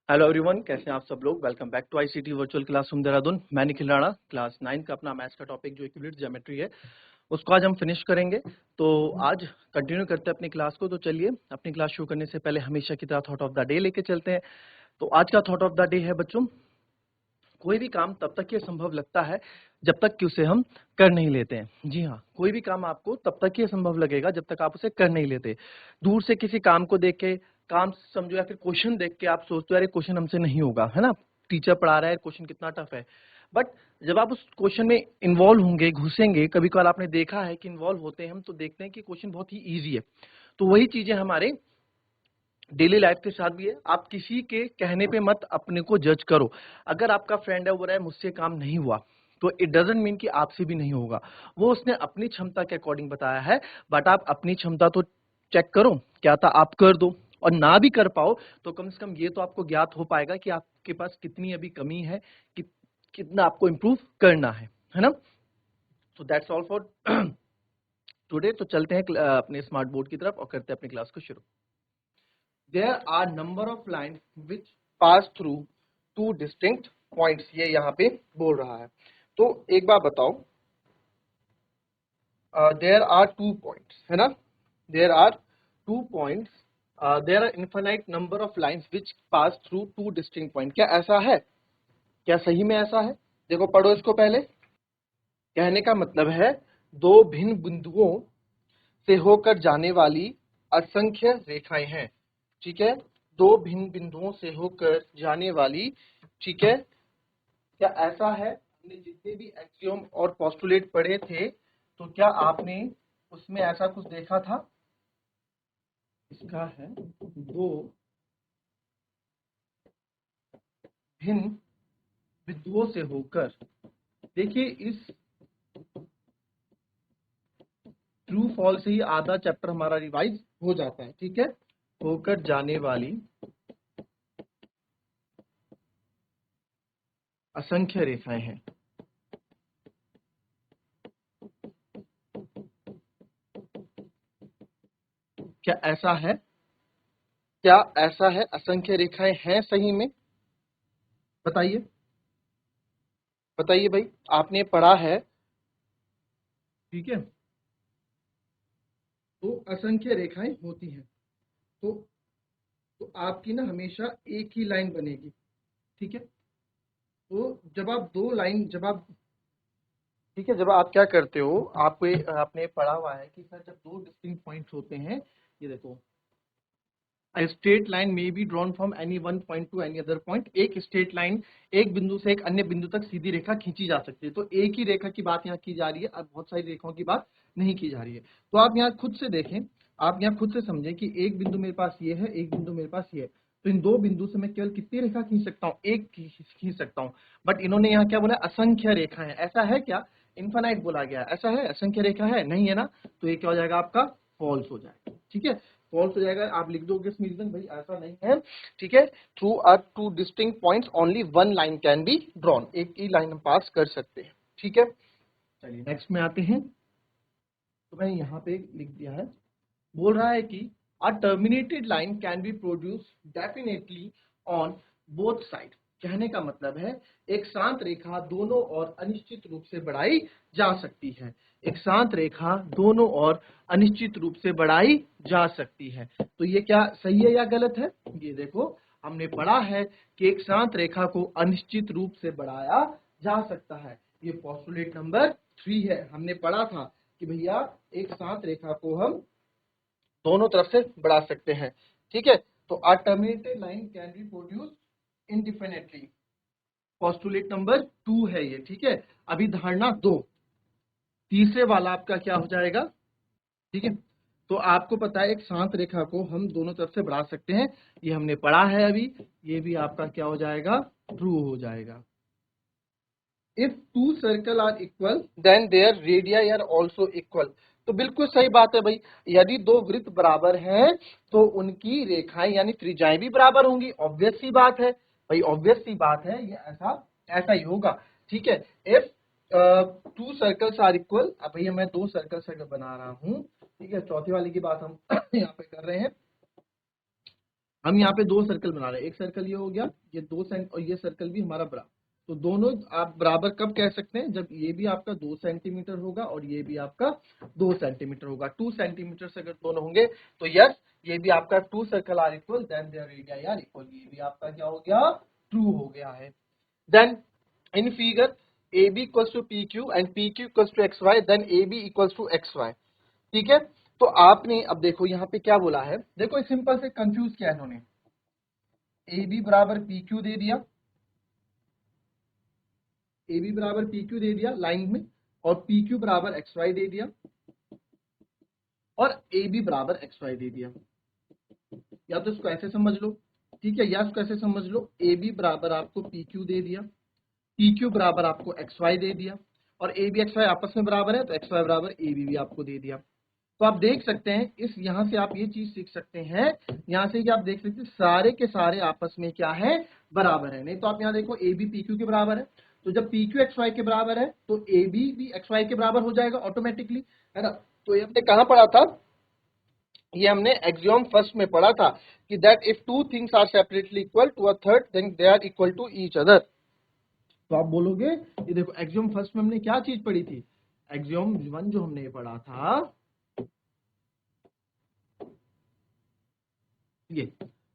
Hello everyone, कैसे हैं आप सब लोग। Welcome back to ICT virtual classroom Dehradun. मैं निखिल राणा, क्लास 9 का अपना मैथ्स का टॉपिक जो यूक्लिड ज्योमेट्री है उसको आज हम फिनिश करेंगे। तो आज कंटिन्यू करते हैं अपनी क्लास को। तो चलिए अपनी क्लास शुरू करने से पहले हमेशा की तरह थॉट ऑफ द डे लेके चलते हैं। तो आज का थॉट ऑफ द डे है बच्चों, कोई भी काम तब तक ये संभव लगता है जब तक कि उसे हम कर नहीं लेते हैं। जी हाँ, कोई भी काम आपको तब तक ये संभव लगेगा जब तक आप उसे कर नहीं लेते। दूर से किसी काम को देख के काम समझो या फिर क्वेश्चन देख के आप सोचते हो अरे क्वेश्चन हमसे नहीं होगा, है ना, टीचर पढ़ा रहा है, क्वेश्चन कितना टफ है। बट जब आप उस क्वेश्चन में इन्वॉल्व होंगे, घुसेंगे, कभी कभार आपने देखा है कि इन्वॉल्व होते हैं हम तो देखते हैं कि क्वेश्चन बहुत ही ईजी है। तो वही चीजें हमारे डेली लाइफ के साथ भी है। आप किसी के कहने पे मत अपने को जज करो। अगर आपका फ्रेंड है वो रहा है मुझसे काम नहीं हुआ, तो इट डजंट मीन कि आपसे भी नहीं होगा। वो उसने अपनी क्षमता के अकॉर्डिंग बताया है, बट आप अपनी क्षमता तो चेक करो, क्या था आप कर दो। और ना भी कर पाओ तो कम से कम ये तो आपको ज्ञात हो पाएगा कि आपके पास कितनी अभी कमी है, कितना आपको इम्प्रूव करना है ना। सो दैट्स ऑल फॉर टुडे। तो चलते हैं अपने स्मार्ट बोर्ड की तरफ और करते हैं अपनी क्लास को शुरू। There are number of lines which pass through two distinct points, ये यहाँ पे बोल रहा है। तो एक बार बताओ, there are two points, है ना, there are two points, there are infinite number of lines which pass through two distinct points। क्या ऐसा है? क्या सही में ऐसा है? देखो पढ़ो इसको पहले। कहने का मतलब है दो भिन्न बिंदुओं से होकर जाने वाली असंख्य रेखाएं हैं। ठीक है, दो भिन्न बिंदुओं से होकर जाने वाली, ठीक है। क्या ऐसा है? हमने जितने भी एक्सियोम और पोस्टुलेट पढ़े थे तो क्या आपने उसमें ऐसा कुछ देखा था? इसका है दो भिन्न बिंदुओं से होकर, देखिए इस ट्रू फॉल्स से ही आधा चैप्टर हमारा रिवाइज हो जाता है। ठीक है, होकर जाने वाली असंख्य रेखाएं हैं। क्या ऐसा है? क्या ऐसा है? असंख्य रेखाएं हैं सही में? बताइए, बताइए भाई, आपने पढ़ा है, ठीक है। तो असंख्य रेखाएं होती हैं तो आपकी ना हमेशा एक ही लाइन बनेगी। ठीक है, तो जब आप दो लाइन, जब आप, ठीक है, जब आप क्या करते हो, आपको आपने पढ़ा हुआ है कि सर जब दो डिस्टिंक्ट पॉइंट्स होते हैं, ये देखो, A straight line may be drawn from any one point to any other point। एक स्ट्रेट लाइन एक बिंदु से एक अन्य बिंदु तक सीधी रेखा खींची जा सकती है। तो एक ही रेखा की बात यहाँ की जा रही है, अब बहुत सारी रेखाओं की बात नहीं की जा रही है। तो आप यहाँ खुद से देखें, आप यहाँ खुद से समझें कि एक बिंदु मेरे पास ये है, एक बिंदु मेरे पास ये है। तो इन दो बिंदु से मैं केवल कितनी रेखा खींच सकता हूँ? एक खींच सकता हूँ। बट इन्होंने यहाँ क्या बोला? असंख्य रेखा है। ऐसा है क्या? इनफाइनाइट बोला गया, ऐसा है? असंख्य रेखा है नहीं, है ना। तो ये क्या हो जाएगा आपका? फॉल्स हो जाएगा। ठीक है, फॉल्स हो जाएगा। आप लिख दोगे इसमें रीजन, भाई ऐसा नहीं है। ठीक है, through are two distinct points only one line can be drawn. एक ही लाइन हम पास कर सकते हैं। ठीक है, चलिए नेक्स्ट में आते हैं। तो मैंने यहाँ पे लिख दिया है, बोल रहा है कि a terminated line can be produce definitely on both side. कहने का मतलब है एक शांत रेखा दोनों ओर अनिश्चित रूप से बढ़ाई जा सकती है। एक शांत रेखा दोनों ओर अनिश्चित रूप से बढ़ाई जा सकती है। तो ये क्या सही है या गलत है? ये देखो, हमने पढ़ा है कि एक शांत रेखा को अनिश्चित रूप से बढ़ाया जा सकता है। ये पोस्टुलेट नंबर 3 है। हमने पढ़ा था कि भैया एक शांत रेखा को हम दोनों तरफ से बढ़ा सकते हैं। ठीक है, तो a terminated line can be produce indefinitely. Postulate number 2 है ये। ठीक है, अभी धारणा 2, तीसरे वाला आपका क्या हो जाएगा? ठीक है, तो आपको पता है एक शांत रेखा को हम दोनों तरफ से बढ़ा सकते हैं, ये हमने पढ़ा है अभी। ये भी आपका क्या हो जाएगा? ट्रू हो जाएगा। If two circle are equal then their radii are also equal. तो बिल्कुल सही बात है भाई, यदि दो वृत्त बराबर हैं तो उनकी रेखाएं यानी त्रिज्याएं भी बराबर होंगी। ऑब्वियस सी बात है भाई, ऑब्वियस सी बात है, ये ऐसा ऐसा ही होगा। ठीक है, if two circles are equal, अब भैया मैं दो सर्कल्स बना रहा हूं, ठीक है, चौथी वाली की बात हम यहाँ पे कर रहे हैं। हम यहाँ पे दो सर्कल बना रहे हैं, एक सर्कल ये हो गया, ये 2 सेंट और ये सर्कल भी हमारा बराबर। तो दोनों आप बराबर कब कह सकते हैं, जब ये भी आपका 2 सेंटीमीटर होगा और ये भी आपका 2 सेंटीमीटर होगा। 2 सेंटीमीटर से अगर दोनों होंगे तो यस ये भी आपका 2 circle are equal, then their radii are equal, ये भी आपका क्या हो गया, ट्रू हो गया है। Then in figure AB equals to PQ and PQ equals to XY, then AB equals to XY। ठीक है, तो आपने अब देखो यहाँ पे क्या बोला है, देखो सिंपल से कंफ्यूज किया इन्होंने, AB बराबर PQ दे दिया, AB बराबर PQ दे दिया लाइन में, और PQ बराबर XY दे दिया, और AB बराबर XY दे दिया। या तो इसको ऐसे समझ लो, ठीक है, या इसको ऐसे समझ लो, AB बराबर आपको PQ दे दिया, PQ बराबर आपको XY दे दिया, और AB XY आपस में बराबर है तो XY बराबर AB भी आपको दे दिया। तो आप देख सकते हैं इस यहां से आप ये चीज सीख सकते हैं, यहां से कि आप देख सकते हैं सारे के सारे आपस में क्या है, बराबर है। नहीं तो आप यहां देखो AB PQ के बराबर है, तो जब PQ XY के बराबर है तो AB भी XY के बराबर हो जाएगा ऑटोमेटिकली, है ना। तो ये हमने कहां पढ़ा था, ये हमने एक्सियोम फर्स्ट में पढ़ा था कि that if two things are separately equal to a third then they are equal to each other. तो आप बोलोगे ये देखो एक्सियोम फर्स्ट में हमने क्या चीज पढ़ी थी, एक्सियोम 1 जो हमने पढ़ा था ये,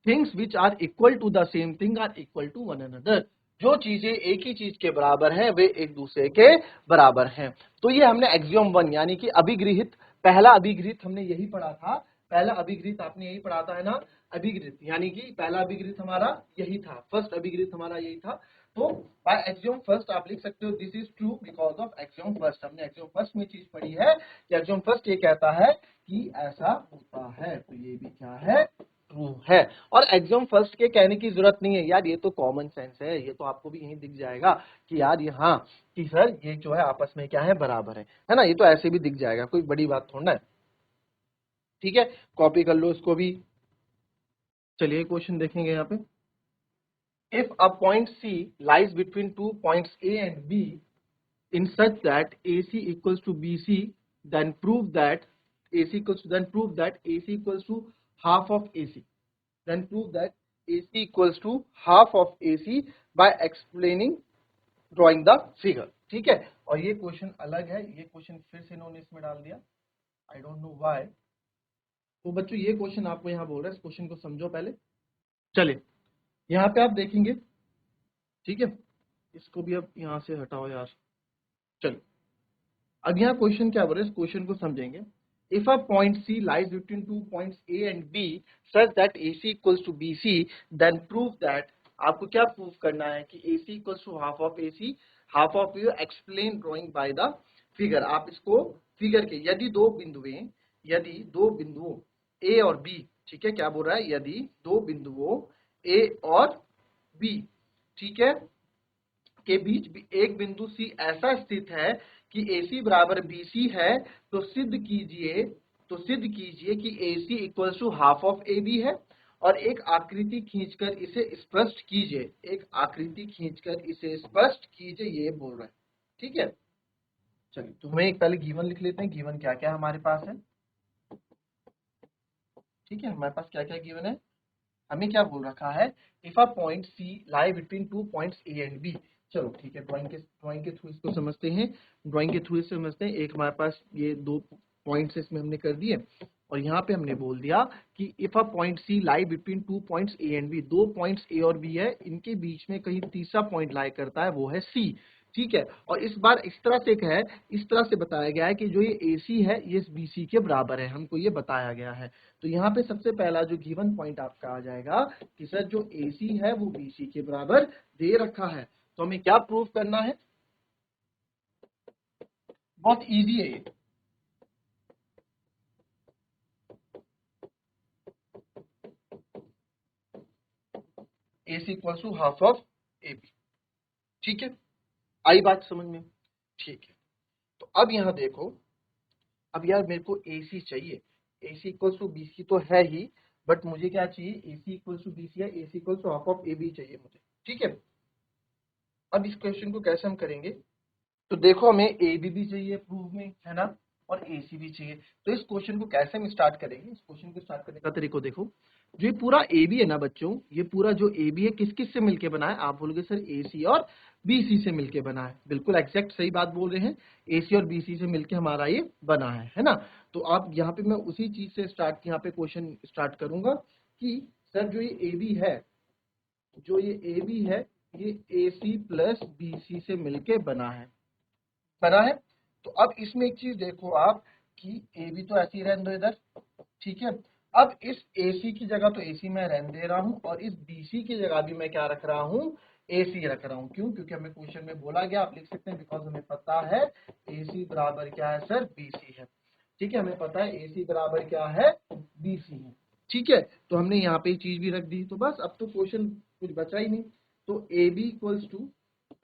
things which are equal to the same thing are equal to one another, जो चीजें एक ही चीज के बराबर हैं वे एक दूसरे के बराबर हैं। तो ये हमने एक्सियोम 1 यानी कि अभिगृहित, पहला अभिगृहित हमने यही पढ़ा था, पहला अभिगृहित आपने यही पढ़ा था, है ना, अभिगृहित यानी कि पहला अभिगृहित हमारा यही था, फर्स्ट अभिगृहित हमारा यही था। तो बाय एक्सियोम फर्स्ट आप लिख सकते हो this is true because of axiom first. हमने एक्सियोम फर्स्ट में चीज पढ़ी है कि एक्सियोम फर्स्ट ये कहता है कि ऐसा होता है, तो ये भी क्या है, ट्रू है। और एक्सियोम फर्स्ट के कहने की जरूरत नहीं है यार, ये तो कॉमन सेंस है, ये तो आपको भी यहीं दिख जाएगा कि यार ये हाँ कि सर ये जो है आपस में क्या है, बराबर है ना, ये तो ऐसे भी दिख जाएगा, कोई बड़ी बात थोड़ा है। ठीक है, कॉपी कर लो इसको भी। चलिए क्वेश्चन देखेंगे यहाँ पे, if a point C lies between 2 points A and B in such that AC equals to BC, then prove that AC equals to half of AC, then prove that AC equals to half of AC by explaining drawing the figure। ठीक है, और ये question अलग है, ये question फिर से इन्होंने इसमें डाल दिया, आई डोंट नो व्हाई। तो बच्चों ये क्वेश्चन आपको यहाँ बोल रहा है, इस क्वेश्चन को समझो पहले। चलिए यहाँ पे आप देखेंगे, ठीक है, इसको भी अब यहाँ से हटाओ यार। चलो अब यहाँ क्वेश्चन क्या बोल रहा है, इस क्वेश्चन को समझेंगे। If a point C lies between 2 points A and B such that AC equals to BC, then prove that, आपको क्या प्रूव करना है कि AC equals to half of AC, half of you explain drawing by the figure। आप इसको figure के यदि दो बिंदुओं A और B, ठीक है, क्या बोल रहा है, यदि दो बिंदुओं A और B, ठीक है, के बीच भी एक बिंदु C ऐसा स्थित है कि AC बराबर BC है, तो सिद्ध कीजिए कि AC equals to half of AB है, और एक आकृति खींचकर इसे स्पष्ट कीजिए, ये बोल रहा है। ठीक है, चलिए तो हमें एक पहले गिवन लिख लेते हैं, गिवन क्या क्या हमारे पास है। ठीक है, हमारे पास क्या क्या गिवन है, हमें क्या बोल रखा है, if a point C lie between 2 points A and B। चलो ठीक है, ड्राइंग के थ्रू इसको समझते हैं, एक हमारे पास ये दो पॉइंट्स इसमें हमने कर दिए, और यहाँ पे हमने बोल दिया कि if a point C lie between 2 points A and B, दो पॉइंट्स A और B है, इनके बीच में कहीं तीसरा पॉइंट लाई करता है, वो है C। ठीक है, और इस बार इस तरह से बताया गया है कि जो ये AC है ये BC के बराबर है, हमको ये बताया गया है। तो यहाँ पे सबसे पहला जो गिवन पॉइंट आपका आ जाएगा कि सर जो AC है वो BC के बराबर दे रखा है, तो हमें क्या प्रूव करना है, बहुत इजी है ये। AC equal to half of AB। ठीक है, आई बात समझ में, ठीक है। तो अब यहाँ देखो, अब यार मेरे को AC चाहिए, AC इक्वल टू BC तो है ही, बट मुझे क्या चाहिए, AC इक्वल टू BC है, AC equal to half of AB चाहिए मुझे। ठीक है, अब इस क्वेश्चन को कैसे हम करेंगे, तो देखो हमें AB भी चाहिए प्रूव में, है ना, और AC भी चाहिए। तो इस क्वेश्चन को कैसे हम स्टार्ट करेंगे, इस क्वेश्चन को स्टार्ट करने का तरीका देखो। जो ये पूरा ए बी है ना बच्चों, ये पूरा जो ए बी है किस किस से मिलके बना है? आप बोलोगे सर ए सी और बी सी से मिलके बना है। बिल्कुल एग्जैक्ट सही बात बोल रहे हैं, ए सी और बी सी से मिलके हमारा ये बना है ना। तो आप यहाँ पे मैं उसी चीज से स्टार्ट यहाँ पे क्वेश्चन स्टार्ट करूंगा कि सर जो ये ए बी है, जो ये ए बी है, ये ए सी प्लस बी सी से मिलके बना है तो अब इसमें एक चीज देखो आप कि ए बी तो ऐसे ही रहने दो इधर, ठीक है। अब इस AC की जगह तो AC मैं रहने दे रहा हूं और इस BC की जगह भी मैं क्या रख रहा हूं? AC रख रहा हूं। क्यों? क्योंकि हमें क्वेश्चन में बोला गया, आप लिख सकते हैं बिकॉज हमें पता है AC बराबर क्या है सर? BC है, ठीक है। हमें पता है AC बराबर क्या है? BC है, ठीक है। तो हमने यहाँ पे चीज भी रख दी, तो बस अब तो क्वेश्चन कुछ बचा ही नहीं। तो AB इक्वल्स टू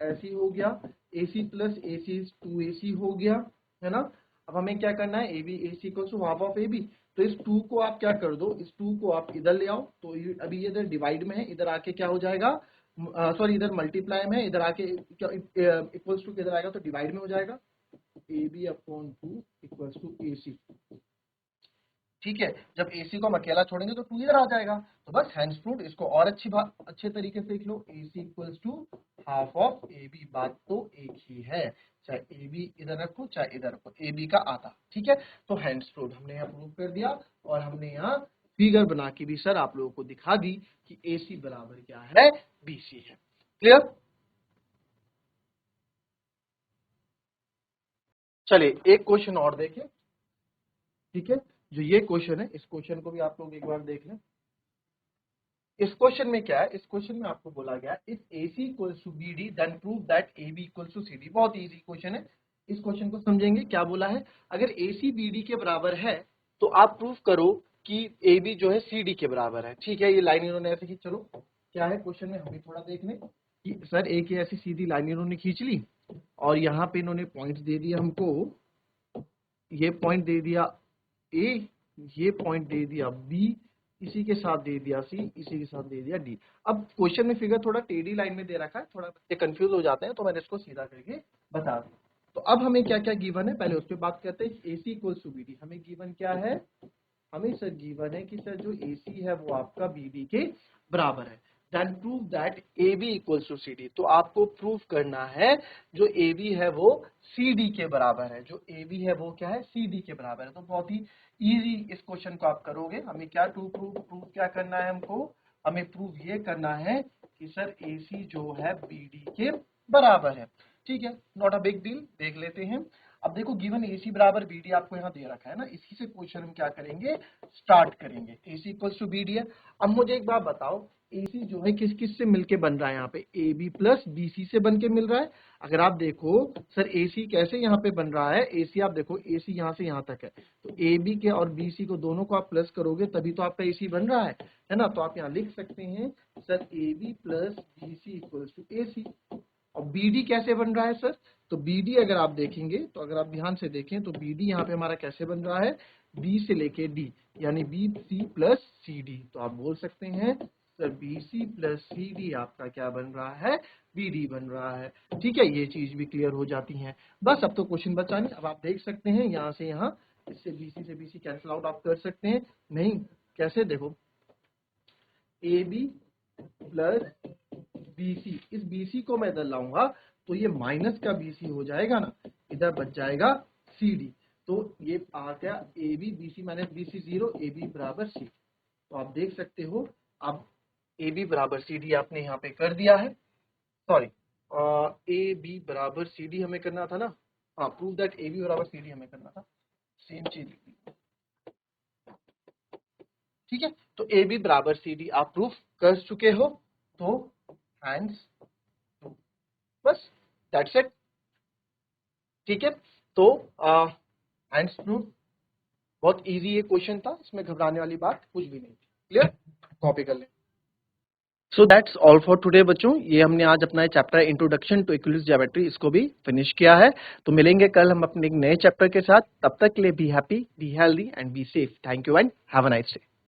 ऐसी हो गया, AC प्लस AC 2AC हो गया, है ना। अब हमें क्या करना है? AB AC equals to half of AB। तो इस 2 को आप क्या कर दो, इस 2 को आप इधर ले आओ, तो अभी ये इधर डिवाइड में है, इधर आके क्या हो जाएगा? सॉरी, इधर मल्टीप्लाई में है, इधर आके इक्वल्स टू किधर आएगा? तो डिवाइड में हो जाएगा। AB upon 2 equals to AC, ठीक है। जब AC को हम अकेला छोड़ेंगे तो 2 इधर आ जाएगा। तो बस हैंड्स प्रूव्ड, इसको और अच्छे तरीके से लिख लो, AC equals to half of AB। बात तो एक ही है, चाहे AB इधर रखो चाहे इधर रखो, AB का आधा, ठीक है। तो हैंड्स प्रूव्ड हमने यहाँ प्रूव कर दिया और हमने यहाँ फिगर बना के भी सर आप लोगों को दिखा दी कि AC बराबर क्या है? BC है। क्लियर? चलिए एक क्वेश्चन और देखें, ठीक है। जो ये क्वेश्चन है, इस क्वेश्चन को भी आप लोग एक बार देख लें। इस क्वेश्चन में क्या है? इस क्वेश्चन में आपको बोला गया if AC equals to BD then prove that AB equals to CD। बहुत इजी क्वेश्चन है, इस क्वेश्चन को समझेंगे। क्या बोला है? अगर AC BD के बराबर है तो आप प्रूव करो कि AB जो है CD के बराबर है, ठीक है। ये लाइन इन्होंने ऐसे खींच, चलो क्या है क्वेश्चन में हम भी थोड़ा देख लें कि सर एक ऐसी सीधी लाइन इन्होंने खींच ली और यहाँ पे इन्होंने पॉइंट दे दिया हमको, ये पॉइंट दे दिया A, ये पॉइंट दे दिया B, इसी के साथ दे दिया C, इसी के साथ दे दिया D। अब क्वेश्चन में फिगर थोड़ा टेढ़ी लाइन में दे रखा है, थोड़ा बच्चे कंफ्यूज हो जाते हैं, तो मैंने इसको सीधा करके बता दिया। तो अब हमें क्या क्या गिवन है पहले उस पर बात करते हैं। AC इक्वल्स टू BD, हमें गिवन क्या है? हमें सर गिवन है कि सर जो AC है वो आपका BD के बराबर है। Then prove that AB equals to CD। तो आपको प्रूव करना है जो AB है वो CD के बराबर है, जो AB है वो क्या है? CD के बराबर है। तो बहुत ही इजी इस क्वेश्चन को आप करोगे। हमें क्या प्रूव क्या करना है? हमको हमें प्रूव ये करना है कि सर AC जो है BD के बराबर है, ठीक है। नॉट अ बिग डील, देख लेते हैं। अब देखो गिवन AC बराबर BD आपको यहाँ दे रखा है ना, इसी से क्वेश्चन हम क्या करेंगे? स्टार्ट करेंगे। AC इक्वल्स टू BD है। अब मुझे एक बात बताओ, AC जो है किस किस से मिलके बन रहा है? यहाँ पे AB प्लस BC से बन के मिल रहा है। अगर आप देखो सर AC कैसे यहाँ पे बन रहा है, AC आप देखो AC यहाँ से यहाँ तक है, तो AB के और BC को दोनों को आप प्लस करोगे तभी तो आपका AC बन रहा है ना। तो आप यहाँ लिख सकते हैं sir AB plus BC equals to AC। और BD कैसे बन रहा है सर? तो BD अगर आप देखेंगे, तो अगर आप ध्यान से देखें तो BD यहाँ पे हमारा कैसे बन रहा है? B से लेके D, यानी BC प्लस CD। तो आप बोल सकते हैं सर BC प्लस CD आपका क्या बन रहा है? BD बन रहा है, ठीक है। ये चीज भी क्लियर हो जाती है। बस अब तो क्वेश्चन बचा नहीं। अब आप देख सकते हैं यहाँ से यहाँ, इससे BC से BC कैंसिल आउट आप कर सकते हैं। नहीं कैसे? देखो AB प्लस BC, इस BC को मैं इधर लाऊंगा तो ये माइनस का BC हो जाएगा ना, इधर बच जाएगा CD। तो ये आ गया AB BC minus BC 0, AB बराबर C। तो आप देख सकते हो अब AB बराबर CD आपने यहाँ पे कर दिया है। सॉरी, AB बराबर CD हमें करना था ना। हाँ, प्रूव दैट AB बराबर CD हमें करना था, सेम चीज, ठीक है। तो AB बराबर CD आप प्रूफ कर चुके हो, तो हैंड्स बस, दैट्स इट, ठीक है। तो हैंड्स प्रूफ, बहुत इजी ये क्वेश्चन था, इसमें घबराने वाली बात कुछ भी नहीं थी। क्लियर? कॉपी कर लें। So that's all for today बच्चों, ये हमने आज अपना chapter introduction to Euclid's geometry इसको भी फिनिश किया है। तो मिलेंगे कल हम अपने एक नए चैप्टर के साथ। तब तक के लिए be happy, be healthy and be safe. Thank you and have a nice day.